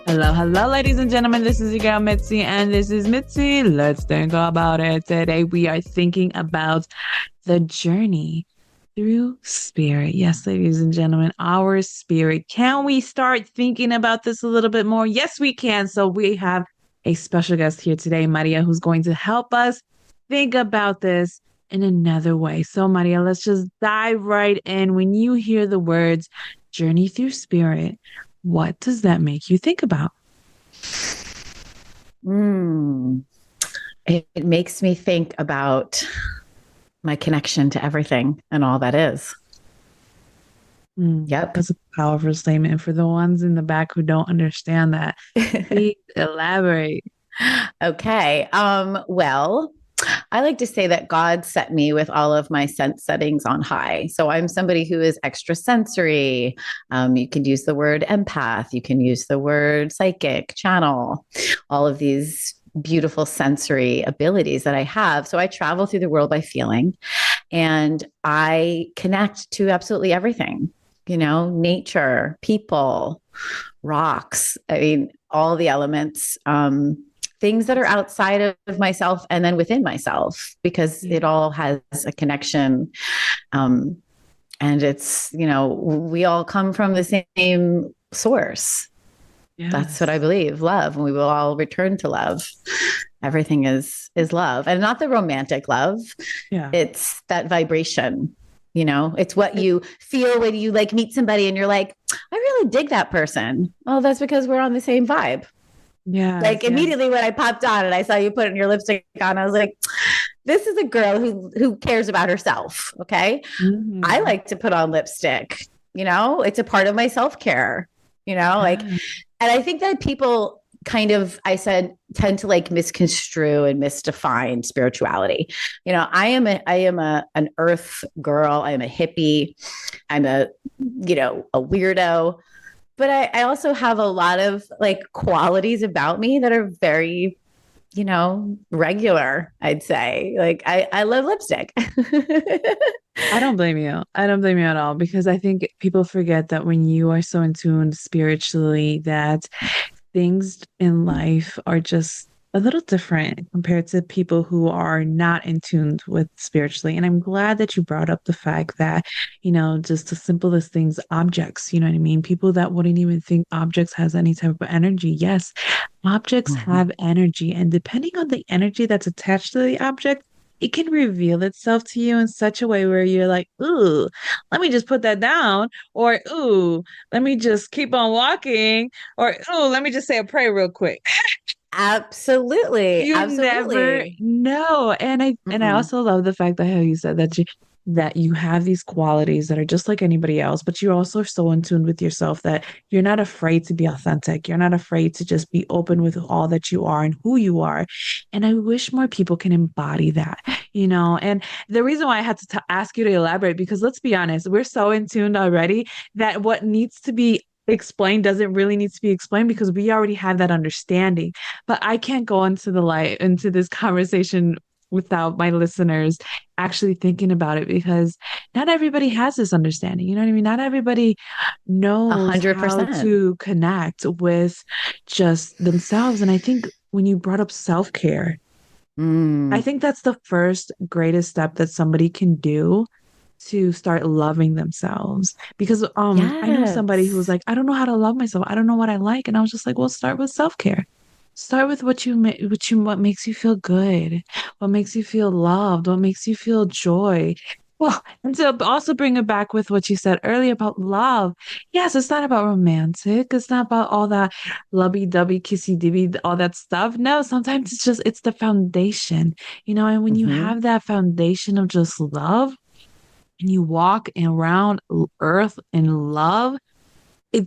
Hello, hello, ladies and gentlemen. This is your girl Mitzi, and this is Mitzi. Let's think about it. Today, we are thinking about the journey through spirit. Yes, ladies and gentlemen, our spirit. Can we start thinking about this a little bit more? Yes, we can. So, we have a special guest here today, Maria, who's going to help us think about this in another way. So, Maria, let's just dive right in. When you hear the words journey through spirit, what does that make you think about? Mm. It makes me think about my connection to everything and all that is. Yep. That's a powerful statement. For the ones in the back who don't understand that, please elaborate. Okay. Well, I like to say that God set me with all of my sense settings on high. So I'm somebody who is extrasensory. You can use the word empath. You can use the word psychic, channel, all of these beautiful sensory abilities that I have. So I travel through the world by feeling and I connect to absolutely everything, nature, people, rocks. I mean, all the elements. Things that are outside of myself and then within myself, because it all has a connection. And it's, we all come from the same source. Yes. That's what I believe, love. And we will all return to love. Everything is love, and not the romantic love. Yeah. It's that vibration. It's what you feel when you like meet somebody and you're like, I really dig that person. Oh, that's because we're on the same vibe. Yeah. Like immediately when I popped on and I saw you putting your lipstick on, I was like, this is a girl who cares about herself. Okay. Mm-hmm. I like to put on lipstick, it's a part of my self-care, like, and I think that people tend to like misconstrue and misdefine spirituality. I am an earth girl. I am a hippie. I'm a weirdo. But I also have a lot of like qualities about me that are very, regular, I'd say. Like I love lipstick. I don't blame you. I don't blame you at all, because I think people forget that when you are so in tune spiritually, that things in life are just a little different compared to people who are not in tune with spiritually. And I'm glad that you brought up the fact that, just the simplest things, objects, you know what I mean? People that wouldn't even think objects has any type of energy. Yes, objects have energy. And depending on the energy that's attached to the object, it can reveal itself to you in such a way where you're like, ooh, let me just put that down. Or, ooh, let me just keep on walking. Or, ooh, let me just say a prayer real quick. Absolutely. You never Absolutely. know. And I also love the fact that how you said that you have these qualities that are just like anybody else, but you're also so in tune with yourself that you're not afraid to be authentic. You're not afraid to just be open with all that you are and who you are. And I wish more people can embody that, And the reason why I had to ask you to elaborate, because let's be honest, we're so in tune already that what needs to be explained doesn't really need to be explained, because we already have that understanding. But I can't go into this conversation without my listeners actually thinking about it, because not everybody has this understanding. You know what I mean? Not everybody knows how 100%. to connect with just themselves. And I think when you brought up self-care, I think that's the first greatest step that somebody can do to start loving themselves. Because I know somebody who was Yes. like, I don't know how to love myself. I don't know what I like. And I was just like, well, start with self-care. Start with what makes you feel good, what makes you feel loved, what makes you feel joy. Well, and to also bring it back with what you said earlier about love. Yes, it's not about romantic. It's not about all that lovey-dovey, kissy-dibby, all that stuff. No, sometimes it's the foundation, and when you Mm-hmm. have that foundation of just love and you walk around earth in love,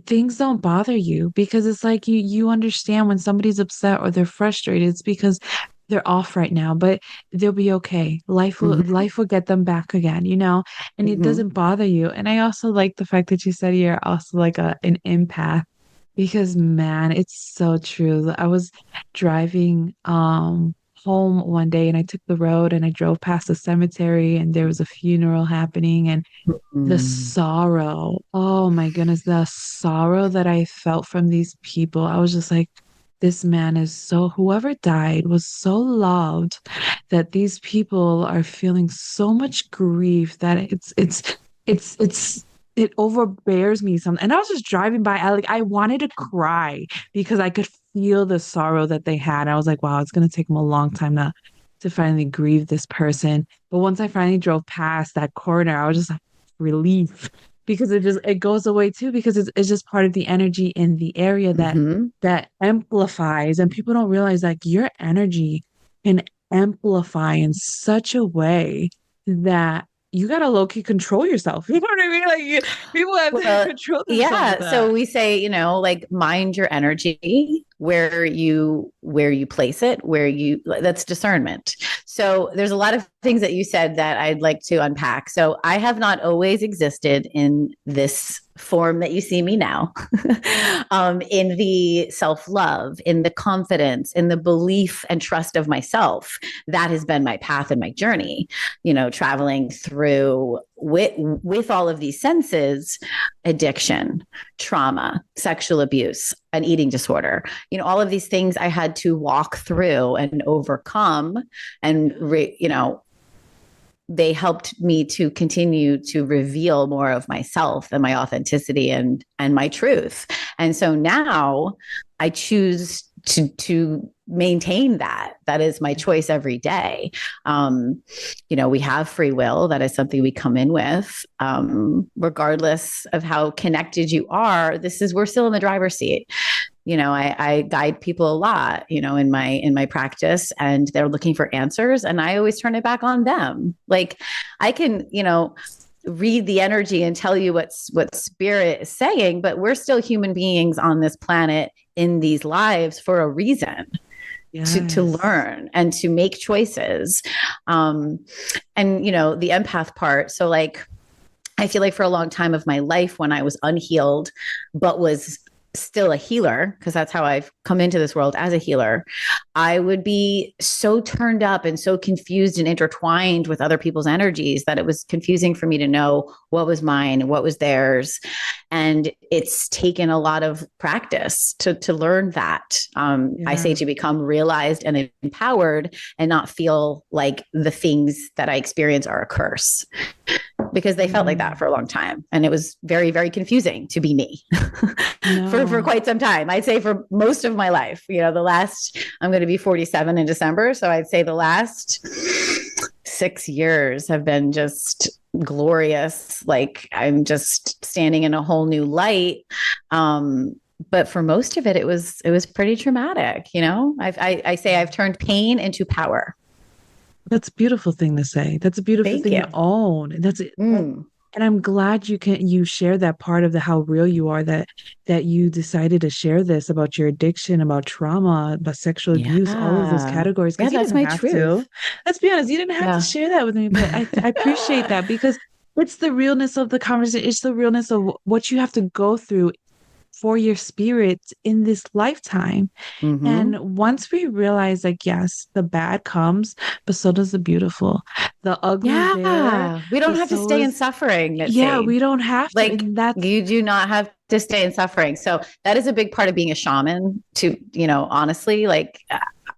things don't bother you, because it's like you understand when somebody's upset or they're frustrated, it's because they're off right now, but they'll be okay. Life will Mm-hmm. life will get them back again, and it Mm-hmm. doesn't bother you. And I also like the fact that you said you're also like an empath, because man, it's so true. I was driving home one day and I took the road and I drove past a cemetery and there was a funeral happening and the Mm. sorrow, oh my goodness, the sorrow that I felt from these people. I was just like, this man is so, whoever died was so loved that these people are feeling so much grief that it's it overbears me some. And I was just driving by, I wanted to cry because I could feel the sorrow that they had. I was like, wow, it's gonna take them a long time to finally grieve this person. But once I finally drove past that corner, I was just like relief because it goes away too because it's just part of the energy in the area Hmm. that amplifies, and people don't realize like your energy can amplify in such a way that you gotta low-key control yourself. You know what I mean? Like people have to Well, control themselves with yeah. So that. we say, like mind your energy where you place it, that's discernment. So there's a lot of things that you said that I'd like to unpack. So I have not always existed in this form that you see me now, in the self love, in the confidence, in the belief and trust of myself. That has been my path and my journey, traveling through with all of these senses, addiction, trauma, sexual abuse, an eating disorder, all of these things I had to walk through and overcome. And, they helped me to continue to reveal more of myself and my authenticity and my truth. And so now I choose to maintain that. That is my choice every day. We have free will. That is something we come in with. Regardless of how connected you are, we're still in the driver's seat. I guide people a lot, in my practice, and they're looking for answers, and I always turn it back on them. Like I can, read the energy and tell you what spirit is saying, but we're still human beings on this planet in these lives for a reason. To Yes. learn and to make choices. And the empath part. So like I feel like for a long time of my life when I was unhealed, but was still a healer, because that's how I've come into this world, as a healer, I would be so turned up and so confused and intertwined with other people's energies that it was confusing for me to know what was mine, what was theirs. And it's taken a lot of practice to learn that. I say Yeah. to become realized and empowered and not feel like the things that I experience are a curse, because they felt like that Mm. for a long time. And it was very, very confusing to be me for No. quite some time. I'd say for most of my life, I'm going to be 47 in December. So I'd say the last 6 years have been just glorious. Like I'm just standing in a whole new light. But for most of it, it was pretty traumatic. I say I've turned pain into power. That's a beautiful thing to say. That's a beautiful Thank thing you. to own. That's it. Mm. And I'm glad you share that part of the how real you are, that you decided to share this about your addiction, about trauma, about sexual abuse, all of those Yeah. categories, Yeah, because you that's didn't my have to. truth. Let's be honest, you didn't have to Yeah. share that with me, but I appreciate that because it's the realness of the conversation. It's the realness of what you have to go through for your spirit in this lifetime. Mm-hmm. And once we realize, like, yes, the bad comes, but so does the beautiful. The ugly's there, Yeah. We don't but have to so stay in is, suffering, yeah, Mitzi. we don't have to. Like And that's, you do not have to stay in suffering. So that is a big part of being a shaman, to, honestly, like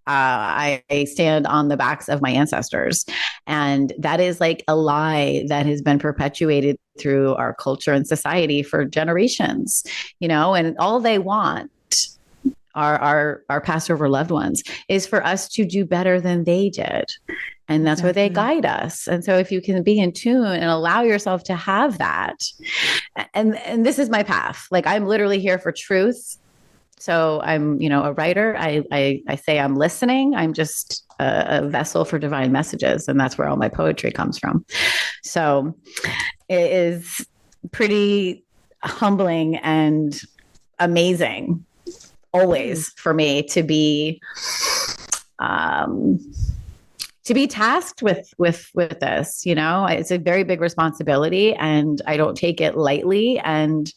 I stand on the backs of my ancestors. And that is like a lie that has been perpetuated through our culture and society for generations, and all they want, our past over loved ones, is for us to do better than they did. And that's where they exactly. guide us. And so if you can be in tune and allow yourself to have that, and this is my path. Like I'm literally here for truth. So I'm, a writer. I say I'm listening. I'm just a vessel for divine messages, and that's where all my poetry comes from. So it is pretty humbling and amazing Yes. always for me um, to be tasked with this. It's a very big responsibility, and I don't take it lightly. And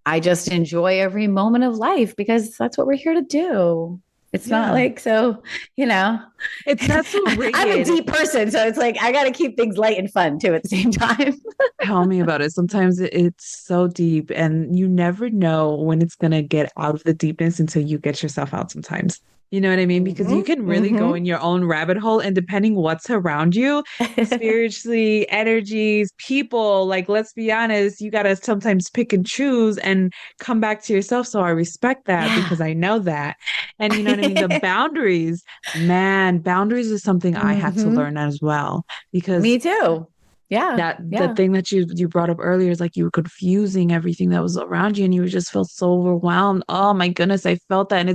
I just enjoy every moment of life because that's what we're here to do. It's not Yeah. like so, you know, It's not so I'm a rigid. deep person. So it's like I got to keep things light and fun too at the same time. Tell me about it. Sometimes it's so deep, and you never know when it's gonna get out of the deepness until you get yourself out sometimes. You know what I mean? Because you Hmm. can really go Hmm. in your own rabbit hole, and depending what's around you, spiritually, energies, people, like let's be honest, you gotta sometimes pick and choose and come back to yourself. So I respect that Yeah. because I know that. And you know what I mean? The boundaries, man, boundaries is something I had to Hmm. learn as well because Me too. Yeah. that the Yeah. thing that you brought up earlier is like you were confusing everything that was around you and you just felt so overwhelmed. Oh my goodness, I felt that,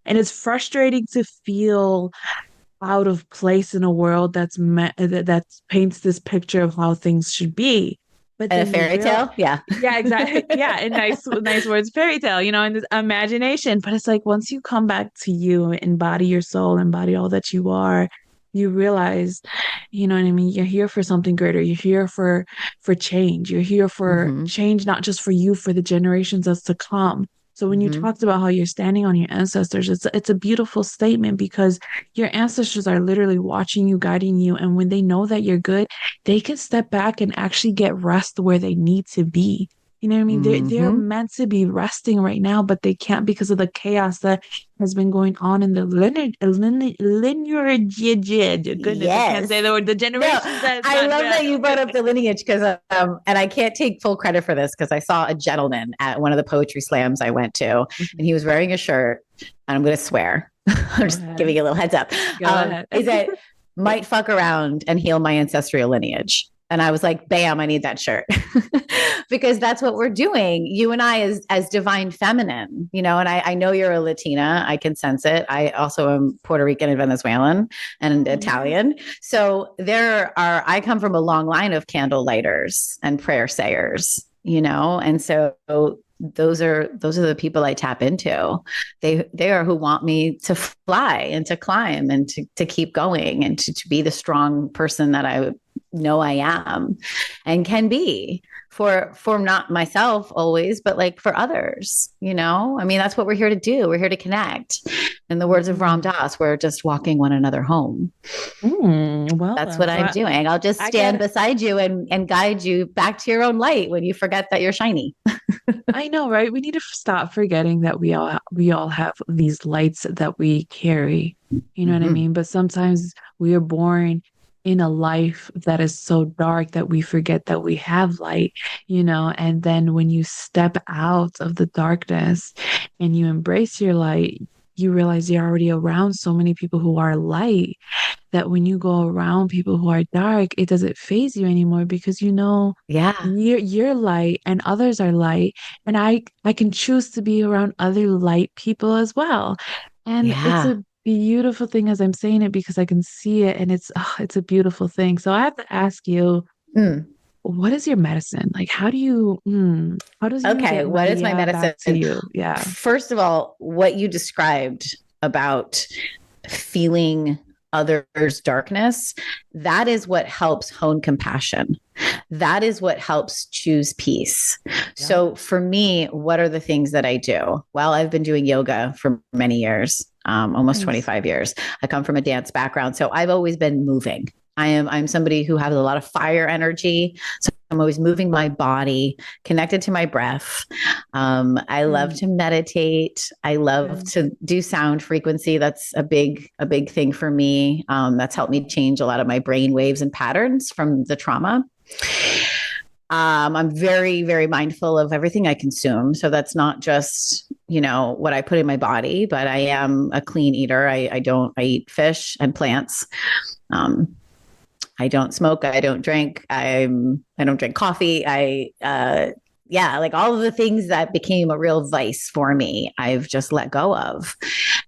and it's frustrating to feel out of place in a world that paints this picture of how things should be. But And a then you fairy real tale. Yeah. yeah, exactly. Yeah, and nice words, fairy tale, and this imagination. But it's like once you come back to you, embody your soul, embody all that you are, you realize, you know what I mean? You're here for something greater. You're here for change. You're here for Hmm. change, not just for you, for the generations that's to come. So when you Hmm. talked about how you're standing on your ancestors, it's a beautiful statement because your ancestors are literally watching you, guiding you, and when they know that you're good, they can step back and actually get rest where they need to be. You know what I mean? They're Hmm. meant to be resting right now, but they can't because of the chaos that has been going on in the lineage. Goodness, I can't say Yes. the word. The No, generations that's I not love that you brought up the lineage because, and I can't take full credit for this because I saw a gentleman at one of the poetry slams I went to, and he was wearing a shirt, and I'm going to swear. I'm Go just giving ahead. you a little heads up. Go ahead. Is that might fuck around and heal my ancestral lineage. And I was like, bam, I need that shirt. Because that's what we're doing. You and I as divine feminine, and I know you're a Latina. I can sense it. I also am Puerto Rican and Venezuelan and Oh, yeah. Italian. So I come from a long line of candle lighters and prayer sayers, and so those are the people I tap into. They are who want me to fly and to climb and to keep going and to be the strong person that I know I am and can be for not myself always, but like for others. I mean, that's what we're here to do. We're here to connect. In the words of Ram Mm. Dass, we're just walking one another home. Well That's then, what I'm doing. I'll just I stand get beside you and guide you back to your own light when you forget that you're shiny. I know, right? We need to stop forgetting that we all have these lights that we carry. You know what I Mm-hmm. mean? But sometimes we are born in a life that is so dark that we forget that we have light. And then when you step out of the darkness and you embrace your light, you realize you're already around so many people who are light that when you go around people who are dark, it doesn't phase you anymore because Yeah. you're light and others are light, and I can choose to be around other light people as well. And it's Yeah. a beautiful thing as I'm saying it because I can see it, and it's a beautiful thing. So I have to ask you, Mm. what is your medicine? Like how does you Okay. get What is my Maria back medicine? to you? Yeah. First of all, what you described about feeling others' darkness, that is what helps hone compassion. That is what helps choose peace. Yeah. So for me, what are the things that I do? Well, I've been doing yoga for many years, almost Nice. 25 years. I come from a dance background, so I've always been moving. I'm somebody who has a lot of fire energy. So I'm always moving my body, connected to my breath. I love Mm, to meditate. I love yeah. to do sound frequency. That's a big thing for me. That's helped me change a lot of my brain waves and patterns from the trauma. I'm very, very mindful of everything I consume. So that's not just, what I put in my body, but I am a clean eater. I eat fish and plants. Um, I don't smoke. I don't drink. I don't drink coffee. Yeah, like all of the things that became a real vice for me, I've just let go of.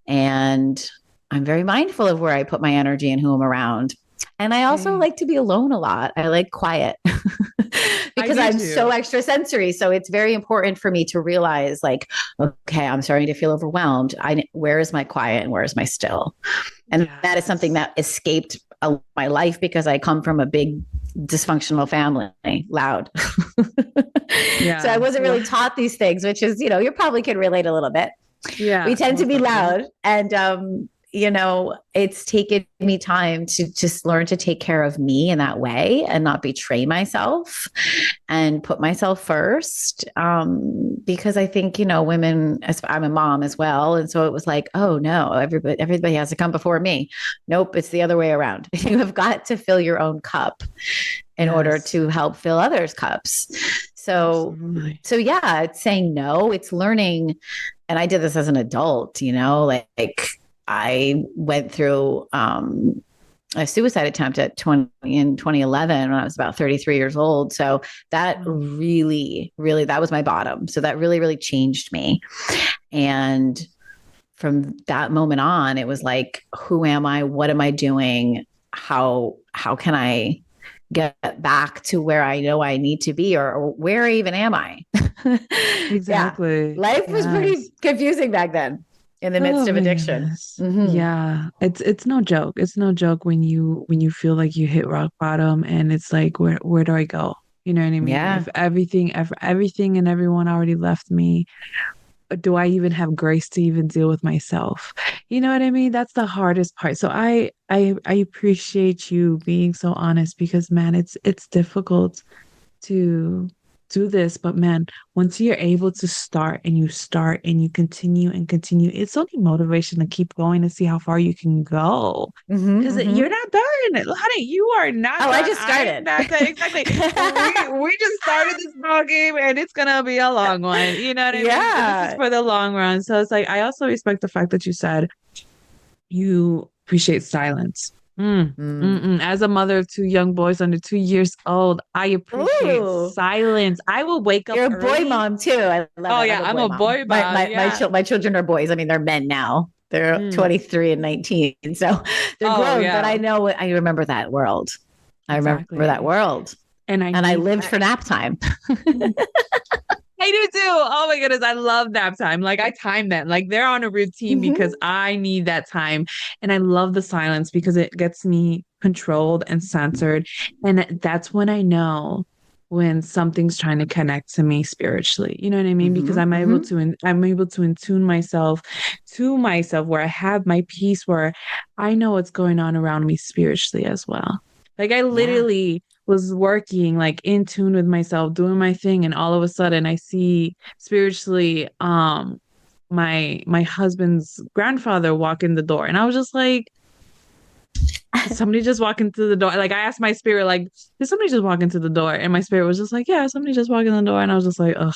And I'm very mindful of where I put my energy and who I'm around. And I also Hey, like to be alone a lot. I like quiet I because do I'm so too. extrasensory. So it's very important for me to realize, like, okay, I'm starting to feel overwhelmed. Where is my quiet and where is my still? And that is something Yes. that escaped my life because I come from a big dysfunctional family, loud. So I Yeah. wasn't really taught these things, which is, you probably can relate a little bit. Yeah, We tend to most be definitely. loud. And, it's taken me time to just learn to take care of me in that way and not betray myself and put myself first. Because I think, women, as I'm a mom as well. And so it was like, oh no, everybody has to come before me. Nope. It's the other way around. You have got to fill your own cup in order Yes, to help fill others' cups. So, absolutely. so yeah, it's saying no, it's learning. And I did this as an adult, like I went through a suicide attempt at 20 in 2011 when I was about 33 years old. So that Wow. really, really, that was my bottom. So that really, really changed me. And from that moment on, it was like, who am I? What am I doing? How can I get back to where I know I need to be, or where even am I? Yeah. Exactly. Life was pretty Yes. confusing back then in the midst Oh of my addiction. goodness. Mm-hmm. Yeah. It's no joke. It's no joke when you feel like you hit rock bottom and it's like where do I go? You know what I mean? Yeah. If everything and everyone already left me, do I even have grace to even deal with myself? You know what I mean? That's the hardest part. So I appreciate you being so honest because man, it's difficult to do this, but man, once you're able to start and you continue and continue, it's only motivation to keep going to see how far you can go. Mm-hmm, Because mm-hmm. you're not done, honey. You are not Oh, I done. just I am started. not done. Exactly. We just started this ball game, and it's gonna be a long one. You know what I mean? This is Yeah. for the long run. So it's like I also respect the fact that you said you appreciate silence. Mm. As a mother of two young boys under 2 years old, I appreciate Ooh, silence. I will wake up you're a boy early. mom too. I love Oh it. I'm yeah, a I'm boy a mom. boy mom. Yeah. My children are boys. I mean, they're men now. They're Mm. 23 and 19. So they're Oh grown, but yeah, I remember that world. I remember that exactly. world. And I And I need lived I, for nap time. I do too. Oh my goodness, I love nap time. Like I time that. Like they're on a routine because Mm-hmm. I need that time. And I love the silence because it gets me controlled and censored. And that's when I know when something's trying to connect to me spiritually. You know what I mean? Because Mm-hmm. Mm-hmm. I'm able to attune myself to myself where I have my peace where I know what's going on around me spiritually as well. Like I Yeah. literally was working like in tune with myself, doing my thing, and all of a sudden I see spiritually my husband's grandfather walk in the door. And I was just like, did somebody just walk into the door? Like I asked my spirit, like, did somebody just walk into the door? And my spirit was just like, yeah, somebody just walked in the door. And I was just like, oh,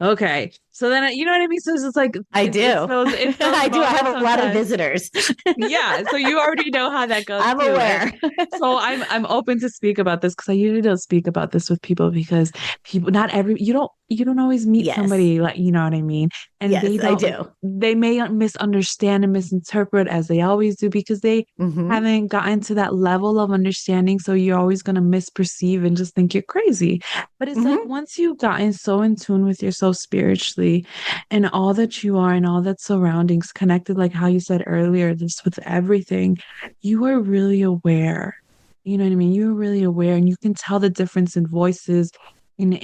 okay. So then you know what I mean? So it's just like I do. it's those I do. I have moments a lot of sometimes. visitors. Yeah, so you already know how that goes I'm too. And aware. so I'm open to speak about this because I usually don't speak about this with people because people not every you don't always meet Yes. somebody like you know what I mean? And Yes, I do. they may misunderstand and misinterpret as they always do because they Mm-hmm. haven't gotten to that level of understanding. So you're always gonna misperceive and just think you're crazy. But it's like Mm-hmm. once you've gotten so in tune with yourself spiritually and all that you are and all that surroundings connected, like how you said earlier, just with everything, you are really aware. You know what I mean? You're really aware and you can tell the difference in voices, in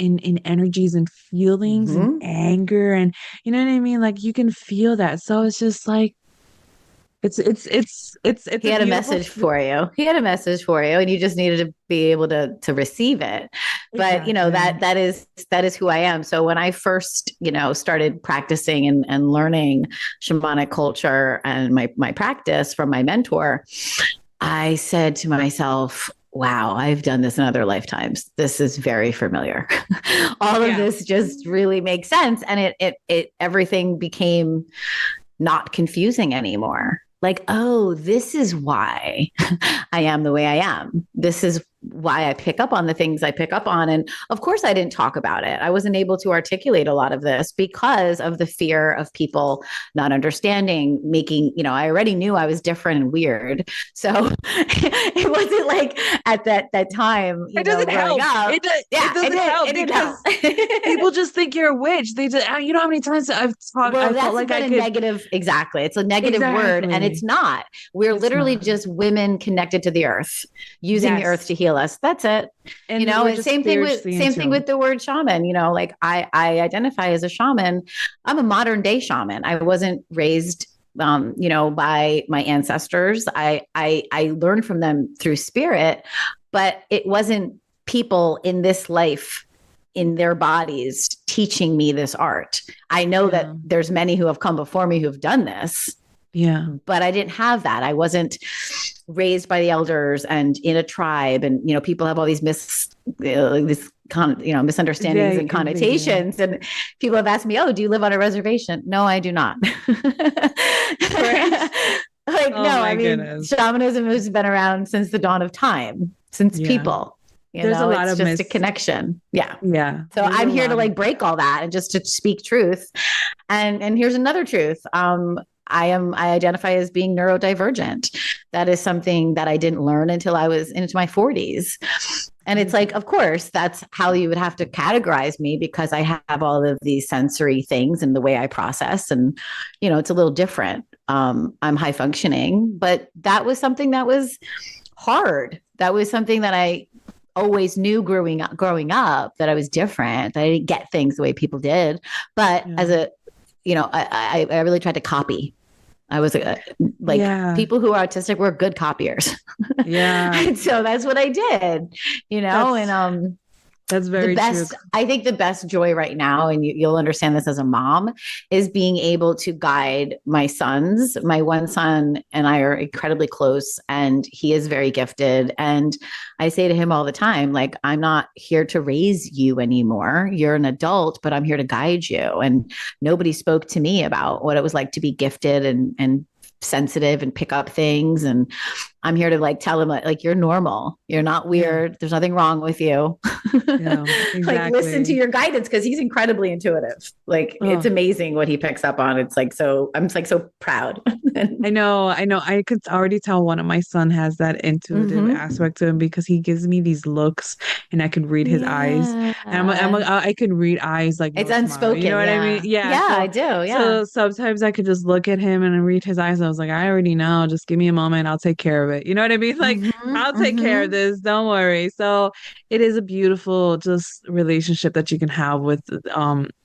energies and feelings and Mm-hmm. anger and you know what I mean? Like you can feel that. So it's just like it's He a had a beautiful message for you. He had a message for you, and you just needed to be able to receive it. But exactly. that is who I am. So when I first started practicing and learning shamanic culture and my practice from my mentor, I said to myself, wow, I've done this in other lifetimes. This is very familiar. All of Yeah. this just really makes sense. And it everything became not confusing anymore. Like, oh, this is why I am the way I am. This is why I pick up on the things I pick up on. And of course, I didn't talk about it. I wasn't able to articulate a lot of this because of the fear of people not understanding, I already knew I was different and weird. So it wasn't like at that time, It doesn't growing help. up. It Yeah, doesn't help it didn't help. because people just think you're a witch. They just, you know how many times Well, I felt that's like been I a could, negative. Exactly. It's a negative word, and it's exactly. not. We're It's literally not. just women connected to the earth, using the earth Yes. to heal heal us. That's it. And we're And just spiritually in same thing with tune. the word shaman. Like I identify as a shaman. I'm a modern day shaman. I wasn't raised by my ancestors. I learned from them through spirit, but it wasn't people in this life in their bodies teaching me this art. I know that Yeah. there's many who have come before me who've done this, Yeah. but I didn't have that. I wasn't raised by the elders and in a tribe, and people have all these misunderstandings and They do. connotations. And people have asked me, "Oh, do you live on a reservation?" No, I do not. Right? Like, Oh no, my I mean, goodness. shamanism has been around since the dawn of time, since Yeah. people. There's a lot It's of just a connection. Yeah. yeah, So there's a I'm here to lot of like break all that and just to speak truth. And here's another truth. I identify as being neurodivergent. That is something that I didn't learn until I was into my 40s. And it's like, of course, that's how you would have to categorize me, because I have all of these sensory things and the way I process. And, it's a little different. I'm high functioning, but that was something that was hard. That was something that I always knew growing up, that I was different, that I didn't get things the way people did. But yeah. as a, I really tried to copy. I was like, Yeah. people who are autistic were good copiers. Yeah. And so that's what I did, That's and that's very true. I think the best joy right now, and you'll understand this as a mom, is being able to guide my sons. My one son and I are incredibly close, and he is very gifted. And I say to him all the time, like, I'm not here to raise you anymore. You're an adult, but I'm here to guide you. And nobody spoke to me about what it was like to be gifted and sensitive and pick up things. And I'm here to like tell him like you're normal. You're not Yeah. weird. There's nothing wrong with you. Yeah. Like, listen to Exactly. your guidance, because he's incredibly intuitive. Like, it's Oh, amazing what he picks up on. It's like, so I'm like so proud. I know, I know. I could already tell one of my son has that intuitive Mm-hmm. aspect to him because he gives me these looks and I could read his eyes. And Yeah. I could read eyes like It's no tomorrow. You know unspoken. what I mean? Yeah. Yeah. Yeah, I do. Yeah. So sometimes I could just look at him and read his eyes. I was like, I already know. Just give me a moment. I'll take care of it. You know what I mean? Like, Mm-hmm. I'll take care of Mm-hmm. this. Don't worry. So it is a beautiful just relationship that you can have with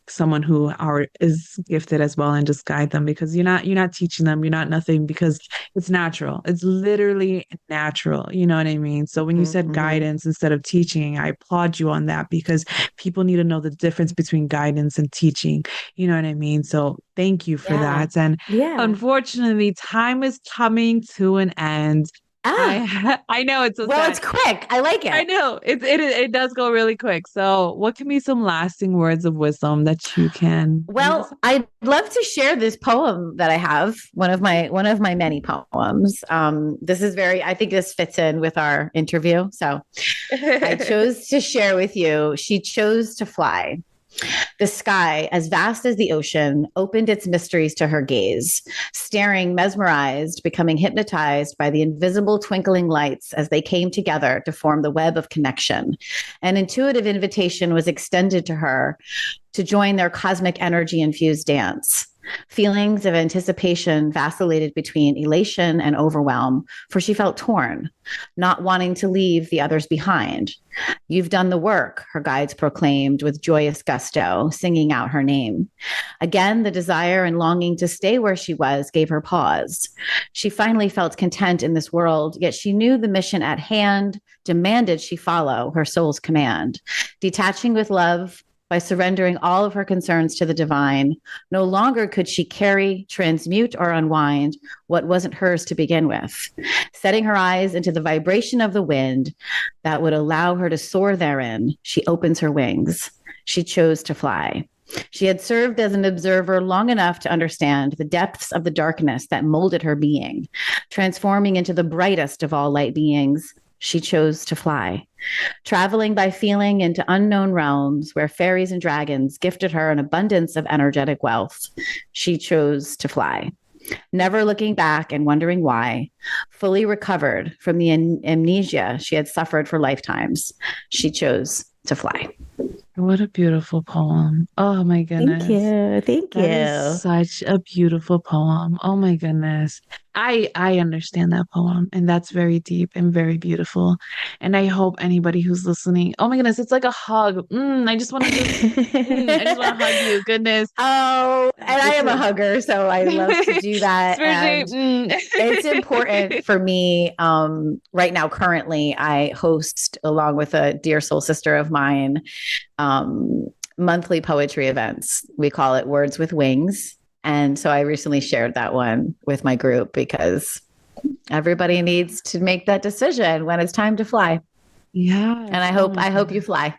someone who is gifted as well, and just guide them, because you're not teaching them, you're not nothing, because it's natural. It's literally natural. You know what I mean? So when you said Mm-hmm. guidance instead of teaching, I applaud you on that, because people need to know the difference between guidance and teaching. You know what I mean? So thank you for Yeah. that. And Yeah. unfortunately, time is coming to an end. Ah, I know it's so well, sad. it's quick. I like I it. know it does go really quick. So, what can be some lasting words of wisdom that you can leave us Well, I'd love to share this poem that I have, one of my many poems. This is very, I think this fits in with our interview. So I with? chose to share with you. She chose to fly. The sky, as vast as the ocean, opened its mysteries to her gaze, staring mesmerized, becoming hypnotized by the invisible twinkling lights as they came together to form the web of connection. An intuitive invitation was extended to her to join their cosmic energy infused dance. Feelings of anticipation vacillated between elation and overwhelm, for she felt torn, not wanting to leave the others behind. You've done the work, her guides proclaimed with joyous gusto, singing out her name. Again, the desire and longing to stay where she was gave her pause. She finally felt content in this world, yet she knew the mission at hand demanded she follow her soul's command. Detaching with love, by surrendering all of her concerns to the divine, no longer could she carry, transmute, or unwind what wasn't hers to begin with. Setting her eyes into the vibration of the wind that would allow her to soar therein, she opens her wings. She chose to fly. She had served as an observer long enough to understand the depths of the darkness that molded her being. Transforming into the brightest of all light beings, she chose to fly. Traveling by feeling into unknown realms where fairies and dragons gifted her an abundance of energetic wealth, she chose to fly. Never looking back and wondering why, fully recovered from the amnesia she had suffered for lifetimes, she chose to fly. What a beautiful poem. Oh my Thank goodness. you. Thank That is you. such a beautiful poem. Oh my goodness. I understand that poem, and that's very deep and very beautiful. And I hope anybody who's listening, oh my goodness, it's like a hug. I just want to hug you. Goodness. Oh, and I This am a is hugger, so I love to do that. spiritually. And it's important for me right now. Currently, I host, along with a dear soul sister of mine, monthly poetry events. We call it Words with Wings. And so I recently shared that one with my group because everybody needs to make that decision when it's time to fly. And Yes. Oh my I hope you goodness. fly.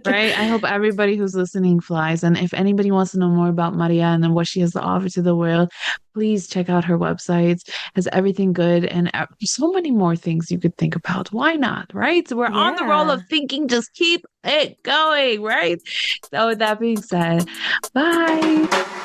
Right. I hope everybody who's listening flies. And if anybody wants to know more about Maria and then what she has to offer to the world, please check out her websites. Has everything good and so many more things you could think about. Why not? Right. So we're on the roll of Yeah. thinking. Just keep it going. Right. So with that being said, bye.